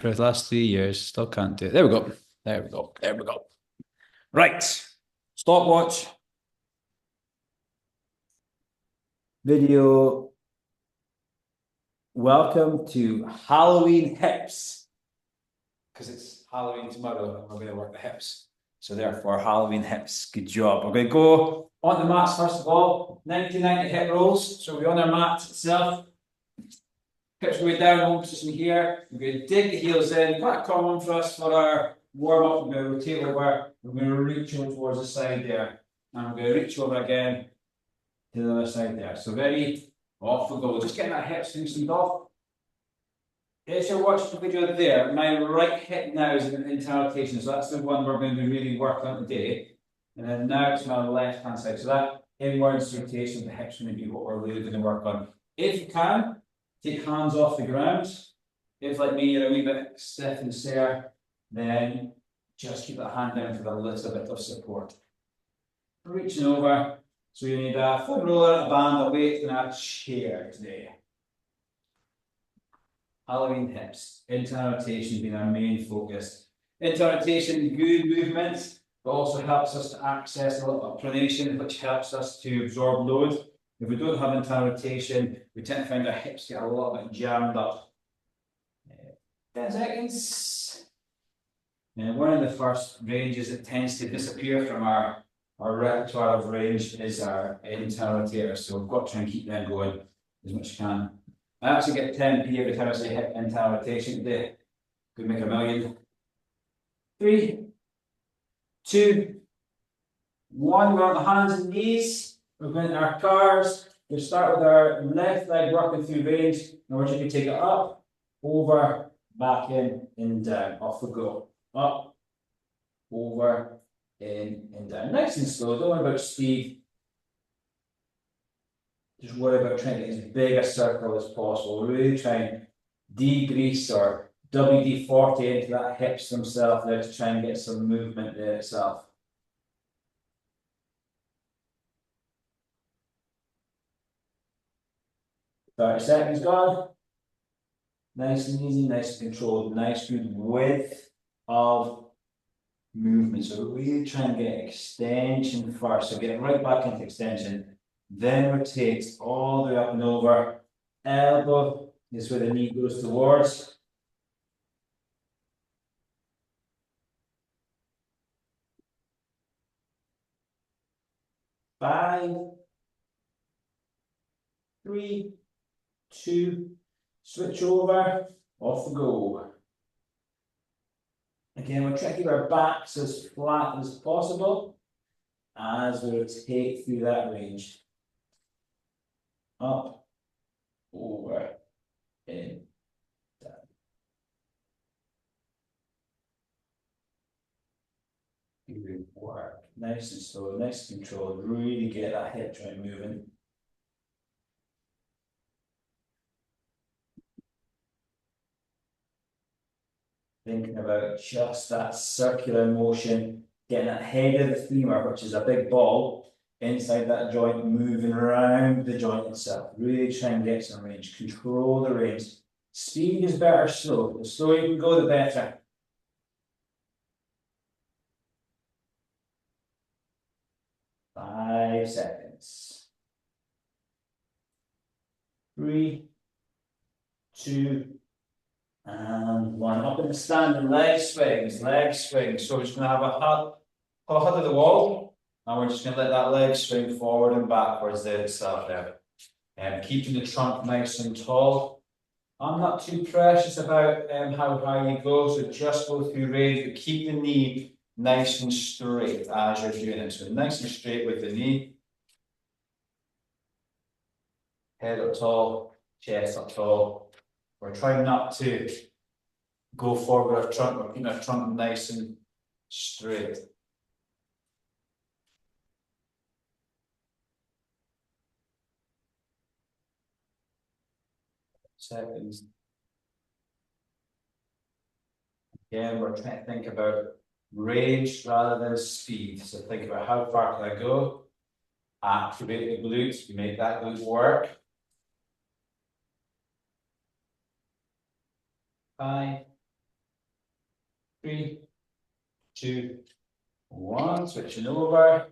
for the last 3 years. Still can't do it. There we go. There we go. There we go. Right. Stopwatch. Video. Welcome to Halloween hips. Because it's Halloween tomorrow and we're going to work the hips. So therefore, Halloween hips. Good job. We're going to go on the mats first of all. 90-90 hip rolls. So we're on our mat itself. Hips going down, home position here. We're going to dig the heels in. Quite common for us for our warm up. We're going to rotate over. We're going to reach over towards the side there. And we're going to reach over again to the other side there. So ready, off we go. Just getting our hips loosened off. If you're watching the video there, my right hip now is in internal rotation. So that's the one we're going to be really working on today. And then now it's on the left hand side. So that inwards rotation of the hips is going to be what we're really going to work on. If you can, take hands off the ground. If, like me, you're a wee bit stiff and sore, then just keep that hand down for a little bit of support. Reaching over. So you need a foot roller, a band, a weight, and a chair today. Halloween hips. Internal rotation being our main focus. Internal rotation, good movement, but also helps us to access a little bit of pronation, which helps us to absorb load. If we don't have internal rotation, we tend to find our hips get a little bit jammed up. 10 seconds. And one of the first ranges that tends to disappear from our repertoire of range is our internal rotator. So we've got to try and keep them going as much as you can. I actually get 10p every time I say hip internal rotation today. Could make a million. 3, 2, 1. We're on the hands and knees. We're going to our C.A.R.S. We'll start with our left leg working through range. Now we're just going to take it up, over, back in, and down. Off we go. Up, over, in, and down. Nice and slow. Don't worry about speed. Just worry about trying to get as big a circle as possible. Really try and degrease or WD-40 into that hips themselves there to try and get some movement there itself. 30 seconds gone. Nice and easy, nice and controlled, nice good width of movement. So really try and get extension first. So get right back into extension. Then rotate all the way up and over. Elbow is where the knee goes towards. Five, 3, 2, switch over, off we go. Again, we're trying to keep our backs as flat as possible as we rotate through that range. Up, over, in, down. Good work. Nice and slow, nice and controlled. Really get that hip joint moving. Thinking about just that circular motion, getting that head of the femur, which is a big ball, inside that joint, moving around the joint itself. Really try and get some range. Control the range. Speed is better slow. The slower you can go, the better. Five seconds. 3, 2, and 1. Up in the standing leg swings, leg swings. So we're just going to have a hug of the wall, and we're just going to let that leg swing forward and backwards there itself there. And keeping the trunk nice and tall. I'm not too precious about how high you go, so just go through range, but keep the knee nice and straight as you're doing it. So nice and straight with the knee. Head up tall, chest up tall. We're trying not to go forward with our trunk, we're keeping our trunk nice and straight. Seconds. Again, we're trying to think about range rather than speed. So think about how far can I go? Activate the glutes, you make that glute work. 5, 3, 2, 1. Switching over.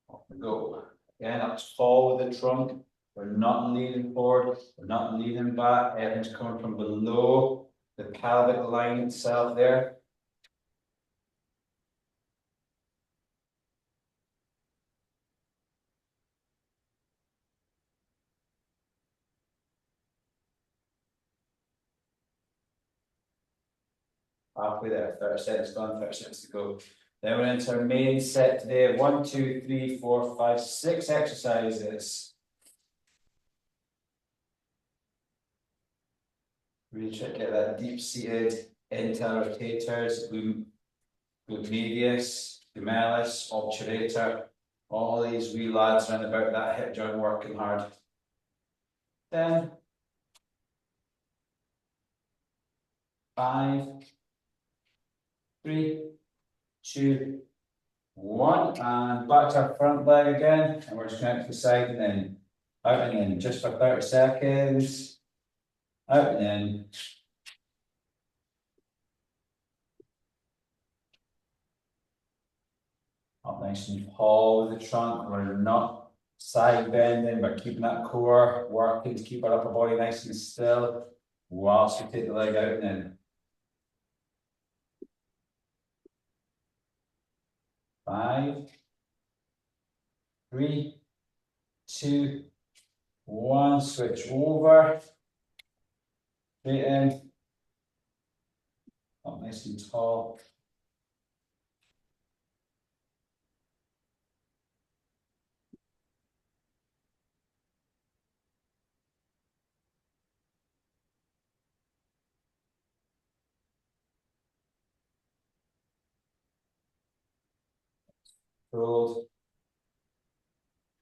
Off we go. Again, up tall with the trunk. We're not leaning forward. We're not leaning back. Everything's coming from below the pelvic line itself there. Halfway there, 30 seconds gone, 30 seconds to go. Then we're into our main set today. 1, 2, 3, 4, 5, 6 exercises. Really try to get that deep-seated internal rotators, glute medius, humerus, obturator. All these wee lads around about that hip joint working hard. 10, 5, 3, 2, 1, and back to our front leg again, and we're just going out to the side and then out and in, just for 30 seconds, out and in. Up nice and tall with the trunk, we're not side bending, but keeping that core working to keep our upper body nice and still, whilst we take the leg out and in. 5, 3, 2, 1, switch over, straight in, up nice and tall. Rolled.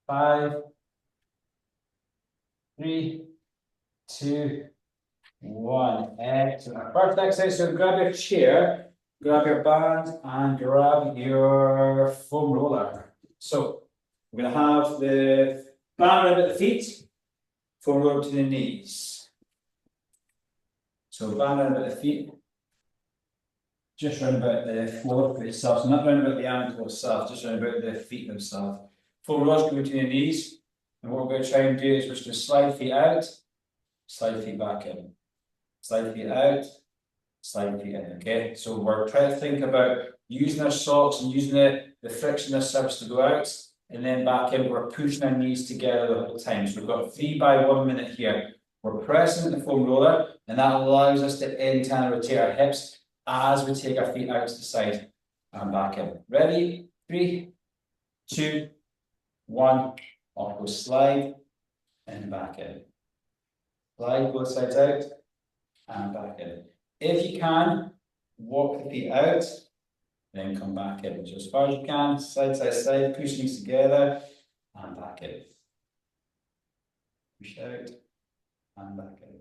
5, 3, 2, 1. Excellent. First exercise, so grab your chair, grab your band, and grab your foam roller. So we're going to have the band around at the feet, foam roller to the knees. So band around at the feet, just round about the floor for itself, so not round about the ankle itself, just round about the feet themselves. Foam rollers go between the knees, and what we're going to try and do is we're just going to slide feet out, slide feet back in. Slide feet out, slide feet in, okay? So we're trying to think about using our socks and using the friction of the surface to go out, and then back in, we're pushing our knees together the whole time. So we've got 3 by 1 minute here. We're pressing the foam roller, and that allows us to internally rotate our hips as we take our feet out to the side and back in. Ready? 3, 2, 1. Off goes slide and back in. Slide both sides out and back in. If you can, walk the feet out, then come back in. So as far as you can, side, side, side, push knees together and back in. Push out and back in.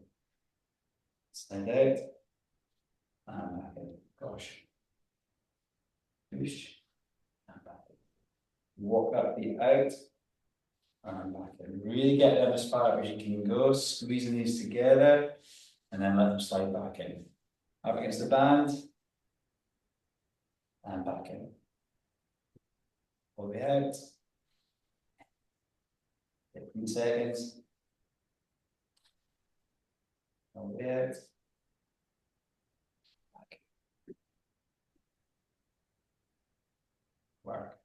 Slide out and back in. Gosh. Push and back in. Walk that feet out and back in. Really get them as far as you can go, squeezing these together, and then let them slide back in. Up against the band, and back in. Pull the out. 15 seconds. Pull the out. Back. Work.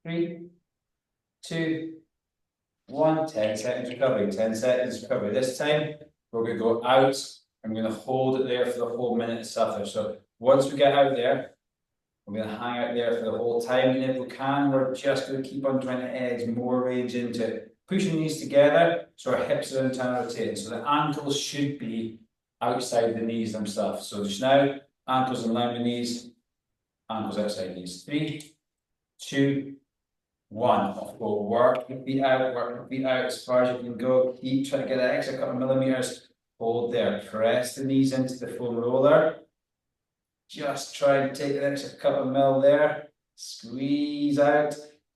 3, 2, 1. 10 seconds recovery. 10 seconds recovery. This time we're going to go out. I'm going to hold it there for the whole minute itself. So once we get out there, we're going to hang out there for the whole time. And if we can, we're just going to keep on trying to edge more range into it. Pushing these together so our hips are internally rotating. So the ankles should be outside the knees themselves. So just now, ankles in line with knees, ankles outside knees. 3, 2, 1. Off go. Work the feet out as far as you can go. Keep trying to get an extra couple of millimeters. Hold there. Press the knees into the foam roller. Just try and take an extra couple of mil there. Squeeze out.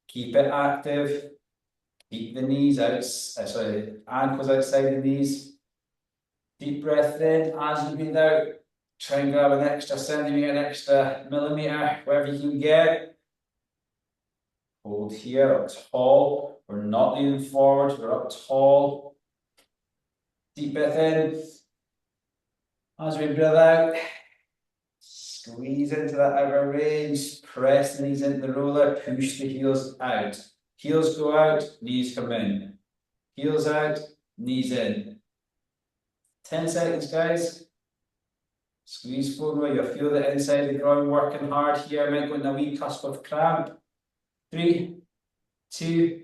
Keep it active. Keep the knees out, sorry, ankles outside the knees. Deep breath in as you breathe out. Try and grab an extra centimetre, an extra millimetre, wherever you can get. Hold here, up tall. We're not leaning forward, we're up tall. Deep breath in. As we breathe out, squeeze into that outer range, press the knees into the roller, push the heels out. Heels go out, knees come in. Heels out, knees in. 10 seconds, guys. Squeeze forward, you'll feel the inside of the groin working hard here. Might go in a wee cusp of cramp. 3, 2,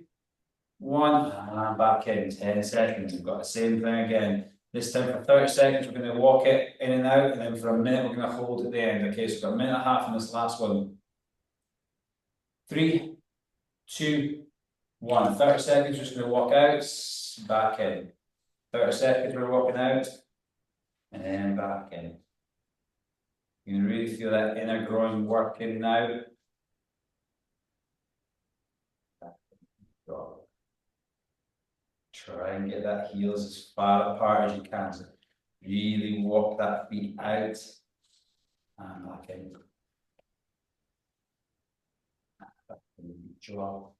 1, and back in. 10 seconds. We've got the same thing again. This time for 30 seconds, we're going to walk it in and out, and then for a minute, we're going to hold at the end. Okay, so we've got a minute and a half in this last one. 3, 2, 1. 30 seconds, we're just going to walk out, back in. 30 seconds, we're walking out, and then back in. You can really feel that inner groin working now. Try and get that heels as far apart as you can. So really walk that feet out and back in. Drop.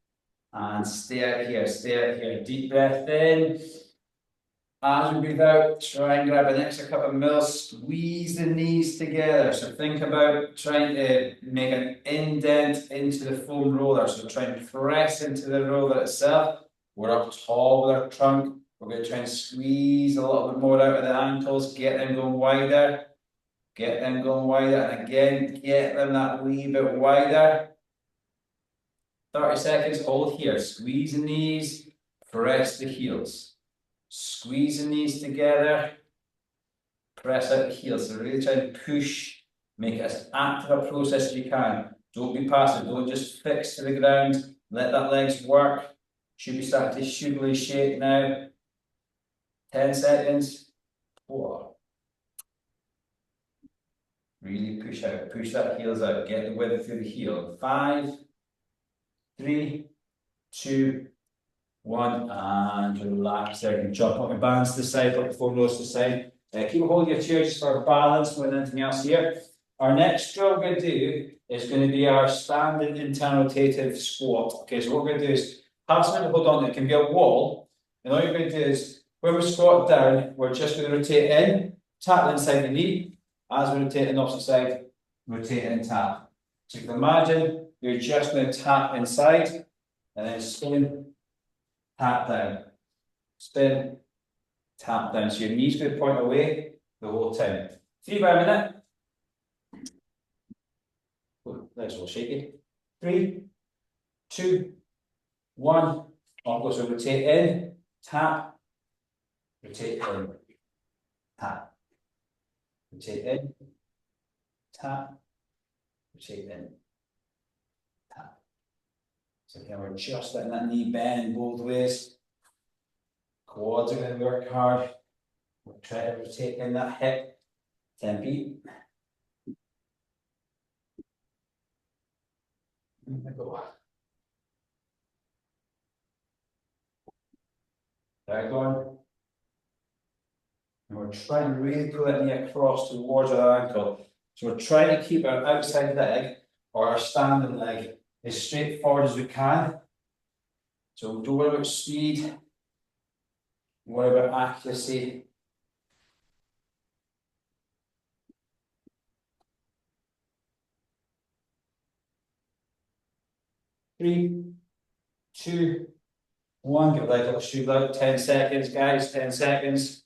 And stay out here, stay out here. Deep breath in. As we breathe out, try and grab an extra couple of mils, squeeze the knees together. So think about trying to make an indent into the foam roller. So try and press into the roller itself. We're up tall with our trunk. We're going to try and squeeze a little bit more out of the ankles, get them going wider. Get them going wider, and again, get them that wee bit wider. 30 seconds, hold here. Squeeze the knees, press the heels. Squeeze the knees together, press out the heels. So really try and push, make it as active a process as you can. Don't be passive, don't just fix to the ground. Let that legs work. Should be starting to sugary shake now. 10 seconds. 4. Really push out, push that heels out, get the width through the heel. 5, 3, 2, 1, and relax there. You can jump on your bands to the side, put the foam rollers to the side. Keep holding your chair just for balance more than anything else here. Our next drill we're going to do is going to be our standing internal rotative squat. Okay, so what we're going to do is have something to hold on to. It can be a wall, and all you're going to do is when we squat down, we're just going to rotate in, tap the inside the knee. As we rotate the opposite side, rotate and tap. So you can imagine you're just going to tap inside and then spin, tap down. Spin, tap down. So your knee's going to point away the whole time. 3 by a minute. Legs a little shaky. 3, 2, 1. I'll so rotate in, tap, rotate in, tap. Rotate in, tap, rotate in, tap. So here we're just letting that knee bend both ways. Quads are going to work hard. We'll try to rotate in that hip. 10 feet. There we go. There going. And we're trying to really pull that knee across towards our ankle. So we're trying to keep our outside leg or our standing leg as straight forward as we can. So don't worry about speed, worry about accuracy. Three, 2, 1. Give leg a little shoot out. 10 seconds, guys. 10 seconds.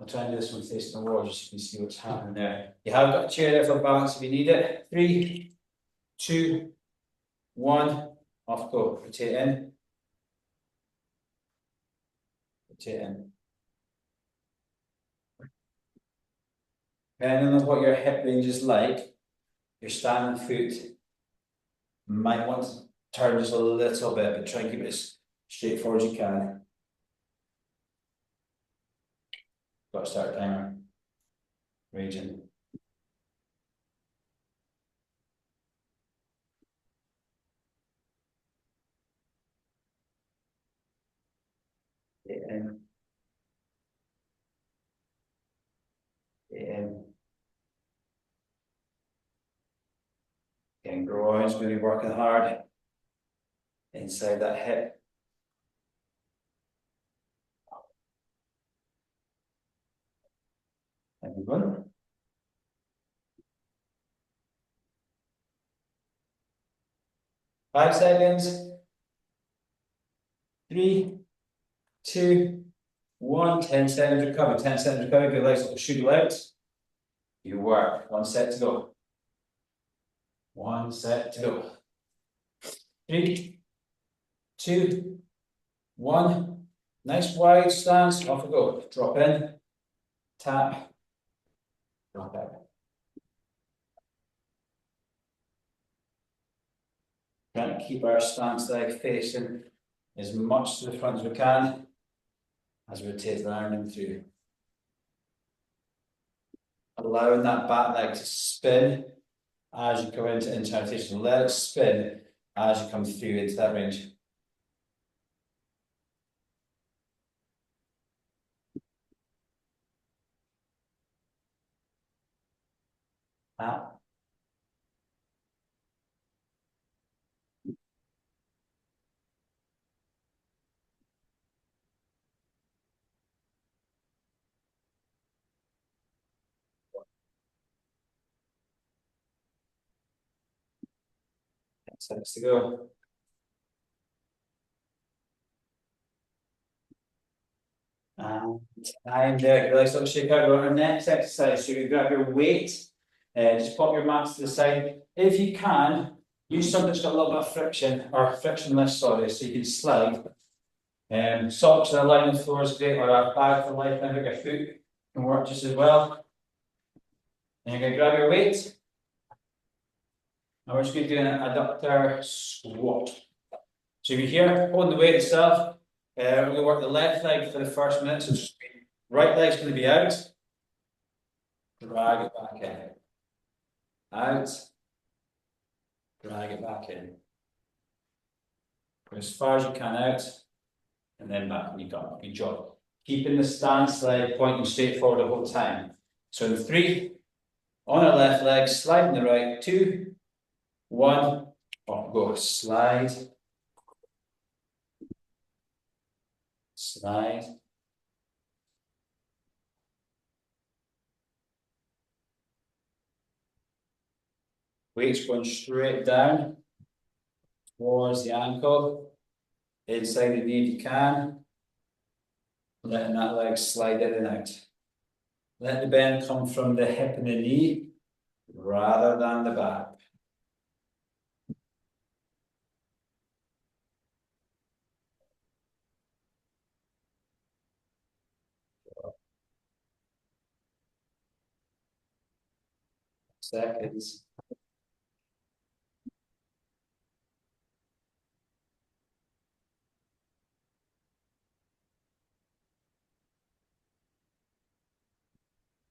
I'll try and do this one facing the wall just so you can see what's happening there. You have got a chair there for balance if you need it. 3, 2, 1. Off go. Rotate in. Rotate in. Depending on what your hip range is like, your standing foot might want to turn just a little bit, but try and keep it as straightforward as you can. Got to start timer. Raging. in, in. Again, groin's going to be working hard inside that hip. Everyone. 5 seconds. 3, 2, 1. 10 seconds recovery. 10 seconds recovery. Your legs will shoot out. You work. 1 set to go. 1 set to go. 3, 2, 1. Nice wide stance. Off we go. Drop in. Tap. Drop out. Trying to keep our stance leg facing as much to the front as we can as we rotate round and through. Allowing that back leg to spin as you come into internal rotation. Let it spin as you come through into that range. Tap. Seconds to go. And time there. Relax, little shake out. Our next exercise, so you grab your weight, just pop your mats to the side. If you can, use something that's got a little bit of friction, or frictionless, sorry, so you can slide. Socks that line the floor is great, or a bag for life, and your foot can work just as well. And you're going to grab your weight. And we're just going to do an adductor squat. So if you're here, holding the weight itself, we're going to work the left leg for the first minute. So right leg's going to be out. Drag it back in. Out. Drag it back in. Go as far as you can out. And then back when you got. Good job. Keeping the stance leg pointing straight forward the whole time. So in 3, on our left leg, sliding the right. 2, 1, off go. Slide. Slide. Weight's going straight down towards the ankle, inside the knee if you can. Letting that leg slide in and out. Let the bend come from the hip and the knee rather than the back. Seconds.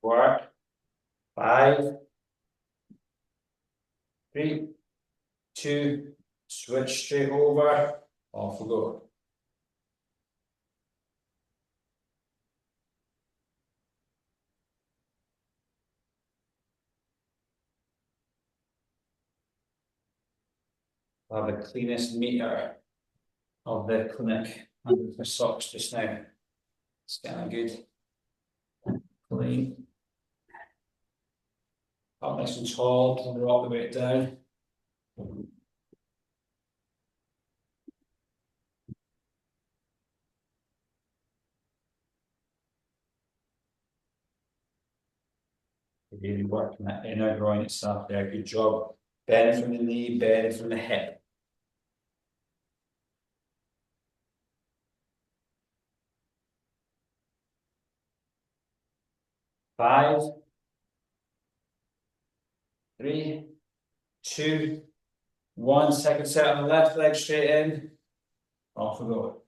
Work. 5, 3, 2, switch straight over, off we go. We'll have the cleanest meter of the clinic under the socks just now. It's kind of good. Clean. Up nice and tall, drop the weight down. Really working that inner groin itself there. Good job. Bend from the knee, bend from the hip. 5, 3, 2, 1. Second set on the left leg straight in. Off we go.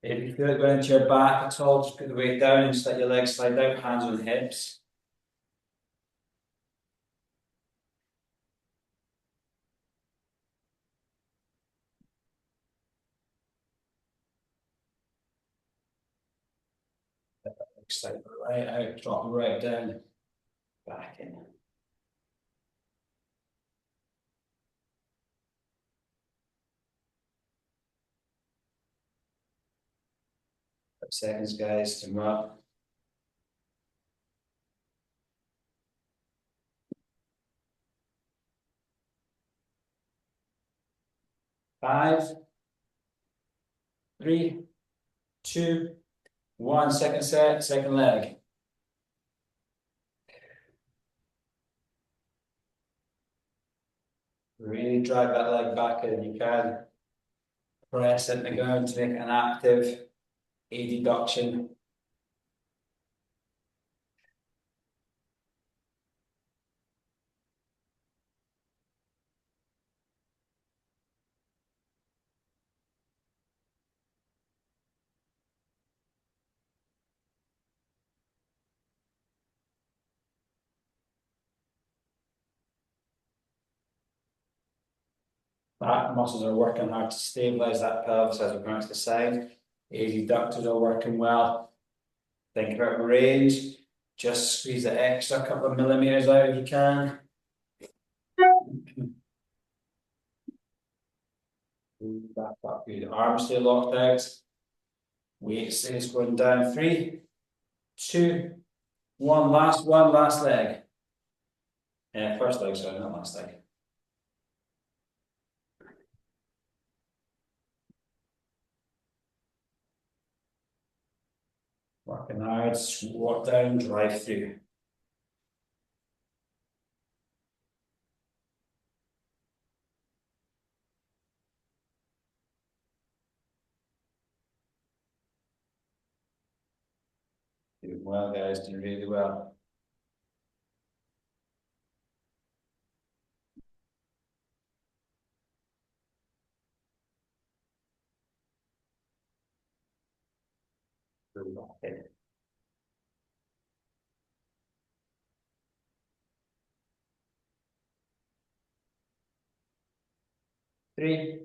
If you feel it going into your back at all, just put the weight down and just let your legs slide out, hands on hips. Extend right out, drop right down, back in. 5 seconds, guys, to rub. 5, 3, 2, 1. Second set, second leg. Really drag that leg back in. You can press it in the ground to make an active adduction. Back muscles are working hard to stabilize that pelvis as we go to the side. Adductors are working well. Think about range. Just squeeze the extra couple of millimeters out if you can. Back up. Good. Arms stay locked out. Weight stays going down. 3, 2, 1. Last leg. First leg, sorry, not last leg. Working hard, squat down, drive through. Doing well, guys, doing really well. Okay. 3,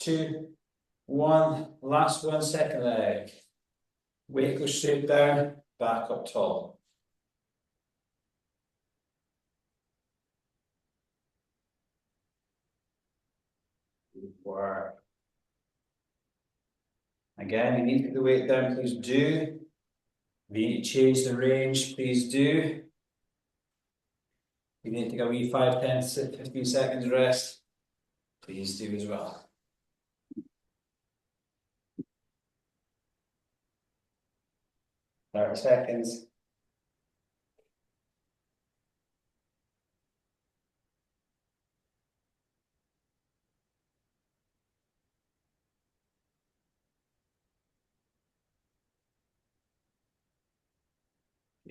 2, 1. Last one, second leg. Weight goes straight down, back up tall. Good work. Again, you need to get the weight down, please do. If you need to change the range, please do. If you need to take a wee 5, 10, 15 seconds rest, please do as well. Thirty seconds.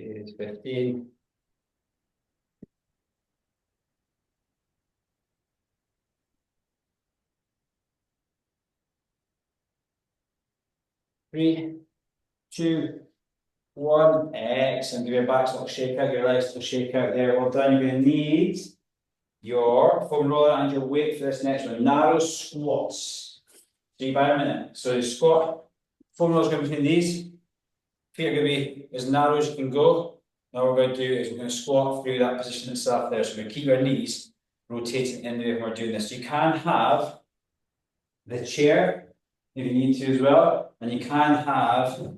It's 15. 3, 2, 1. Excellent. Give your back a little shake out, your legs a little shake out there. Well done. You're going to need your foam roller and your weight for this next one. Narrow squats. See by a minute. So you squat. Foam roller is going between these. Feet are going to be as narrow as you can go. Now what we're going to do is we're going to squat through that position itself there. So we're going to keep our knees rotating in the way we're doing this. You can have the chair if you need to as well, and you can have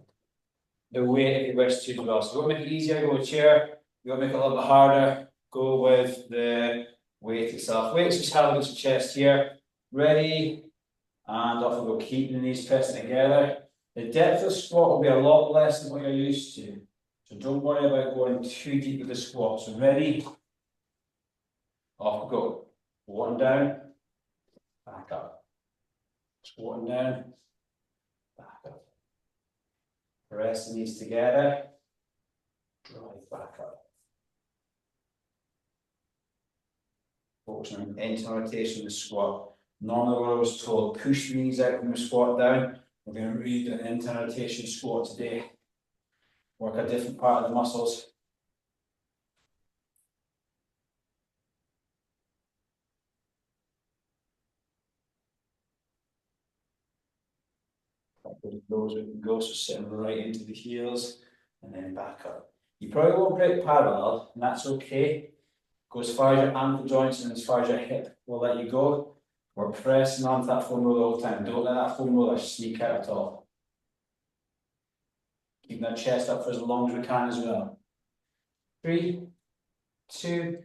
the weight if you wish to as well. So if you want to make it easier, go with chair. If you want to make it a little bit harder, go with the weight itself. Weights just held against the chest here. Ready, and off we go. Keeping the knees pressing together. The depth of the squat will be a lot less than what you're used to. So don't worry about going too deep with the squat. So ready, off we go. Squatting down, back up. Squatting down, back up. Press the knees together, drive back up. Focusing on internal rotation of the squat. Normally what I was told, push the knees out when we squat down. We're going to really do an internal rotation squat today. Work a different part of the muscles. Those we can go, so sitting right into the heels. and then back up. You probably won't break parallel, and that's okay. Go as far as your ankle joints and as far as your hip will let you go. We're pressing onto that foam roller all the time. Don't let that foam roller sneak out at all. Keep that chest up for as long as we can as well. 3, 2,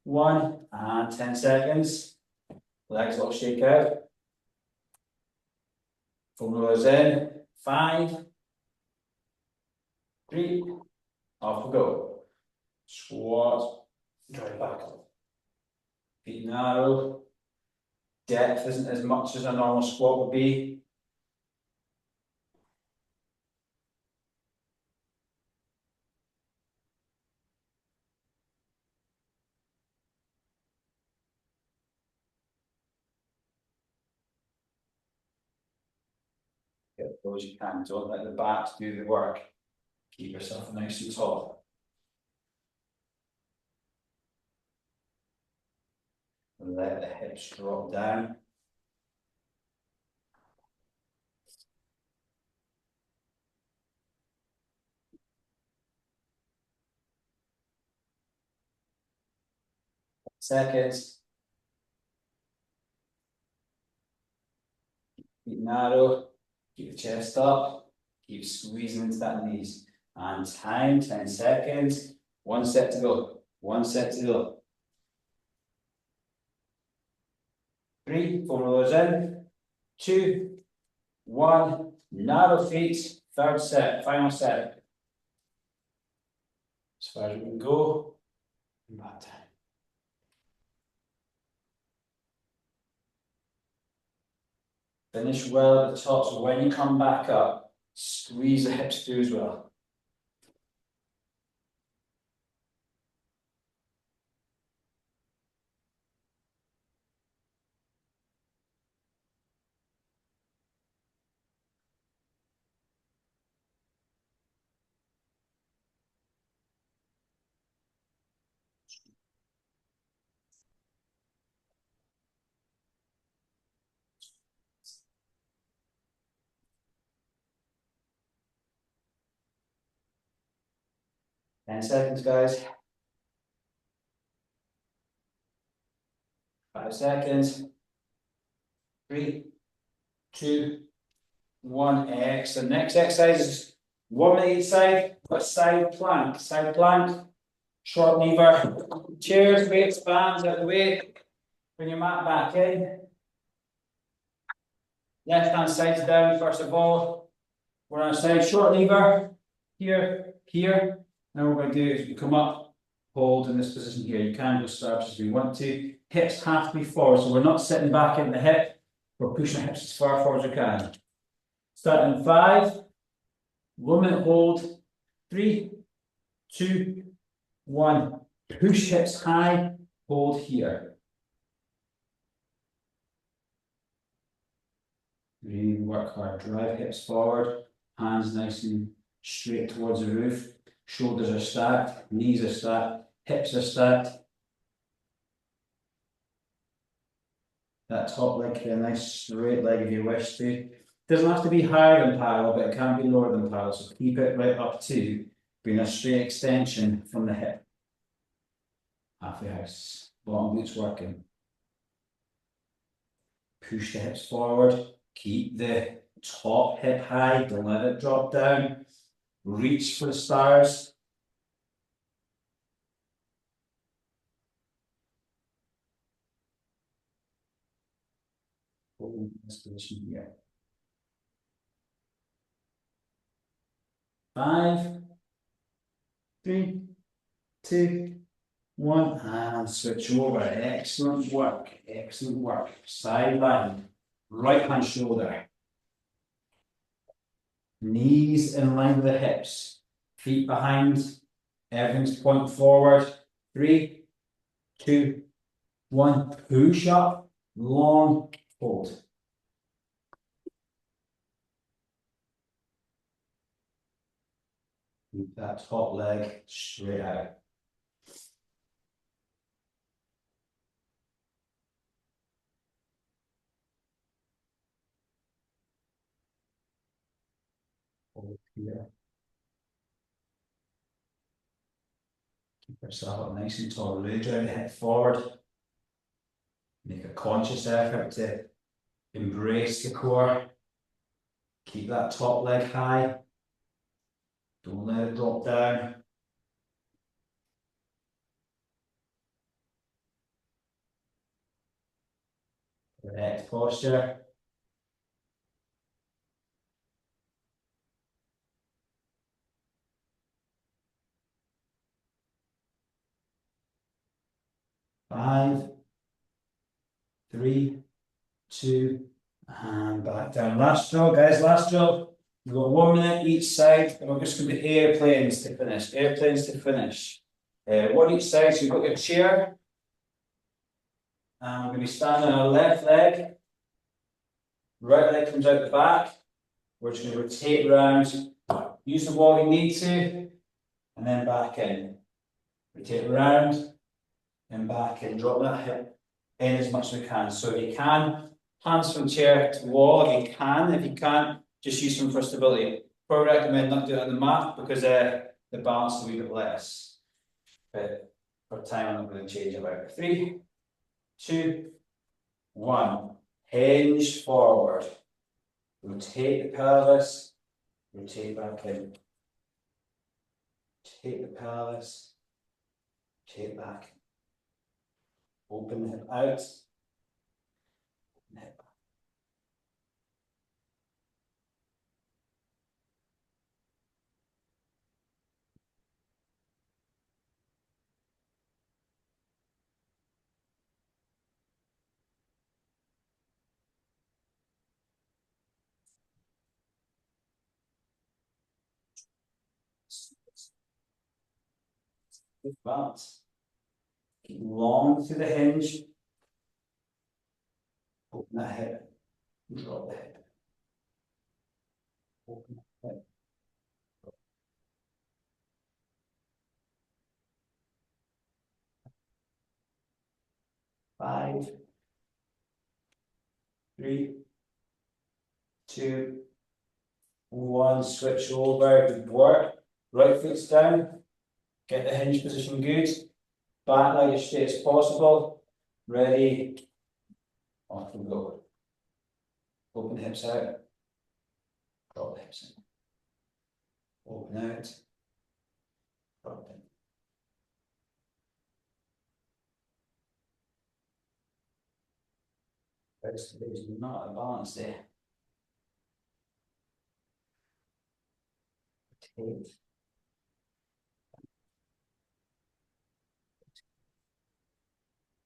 1, and 10 seconds. Legs all shake out. Foam rollers in. 5, 3, off we go. Squat, drive back up. Feet narrow. Depth isn't as much as a normal squat would be. Get those you can. Don't let the backs do the work. Keep yourself nice and tall. And let the hips drop down. Seconds. Feet narrow. Keep the chest up. Keep squeezing into that knees. And time, 10 seconds. 1 set to go. 1 set to go. 3, 4 rollers in. 2, 1. Narrow feet. Third set. Final set. As far as we can go. And back time. Finish well at the top, so when you come back up, squeeze the hips through as well. Ten seconds, guys. 5 seconds. 3, 2, 1. Excellent. Next exercise is 1 minute each side. Got side plank. Side plank. Short lever. Chairs, weights, bands out the way. Bring your mat back in. Left hand side's down first of all. We're on a side short lever. Here, here. Now what we're going to do is we come up, hold in this position here. You can go starch as we want to. Hips have to be forward, so we're not sitting back in the hip. We're pushing the hips as far forward as we can. Start in 5. 1 minute hold. 3, 2, 1. Push hips high. Hold here. Really work hard. Drive hips forward. Hands nice and straight towards the roof. Shoulders are stacked. Knees are stacked. Hips are stacked. That top leg can be a nice straight leg if you wish to. Doesn't have to be higher than parallel, but it can be lower than parallel. So keep it right up to being a straight extension from the hip. Halfway house. Bottom glutes working. Push the hips forward. Keep the top hip high. Don't let it drop down. Reach for the stars. Hold this position here. 5, 3, 2, 1, and switch over. Excellent work. Excellent work. Side line. Right hand shoulder. Knees in line with the hips. Feet behind. Everything's point forward. 3, 2, 1. Push up. Long hold. Keep that top leg straight out. Hold here. Keep yourself up nice and tall, really drive the hip forward. Make a conscious effort to embrace the core. Keep that top leg high. Don't let it drop down. Correct posture. Five, 3, 2, and back down. Last drill, guys, last drill. We've got 1 minute each side, and we're just going to airplanes to finish. Airplanes to finish. One each side, so you've got your chair. And we're going to be standing on our left leg. Right leg comes out the back. We're just going to rotate around. Use the wall if you need to. And then back in. Rotate around. And back in. Drop that hip in as much as we can. So if you can, hands from chair to wall if you can. If you can't, just use them for stability. Probably recommend not doing it on the mat because the balance is a wee bit less. But for time, I'm not going to change about 3, 2, 1. Hinge forward. Rotate the pelvis. Rotate back in. Rotate the pelvis. Rotate back. Open the hip out. Open the hip back. Good balance. Keep long through the hinge. Open that hip. Drop the hip. Open the hip. 5, 3, 2, 1. Switch over. Good work. Right foot's down. Get the hinge position good. Back leg as straight as possible. Ready. Off we go. Open the hips out. Drop the hips in. Open out. Drop in. There's not a balance there. Rotate.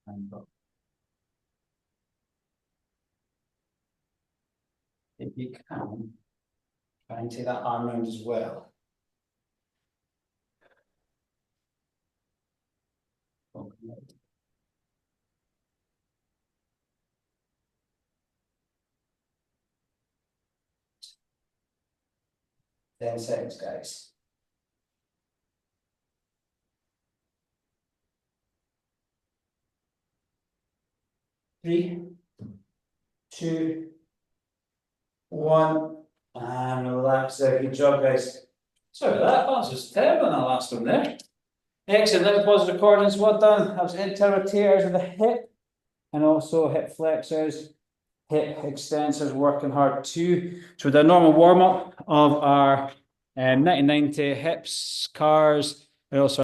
And drop. If you can, try and take that arm round as well. Open out. 10 seconds, guys. 3, 2, 1, and relax there. Good job, guys. Sorry about that. That was terrible in that last one there. Excellent. Let me pause the recordings. Well done. That was internal rotators of the hip and also hip flexors, hip extensors working hard too. So with a normal warm up of our 1990 hips, C.A.R.S, we also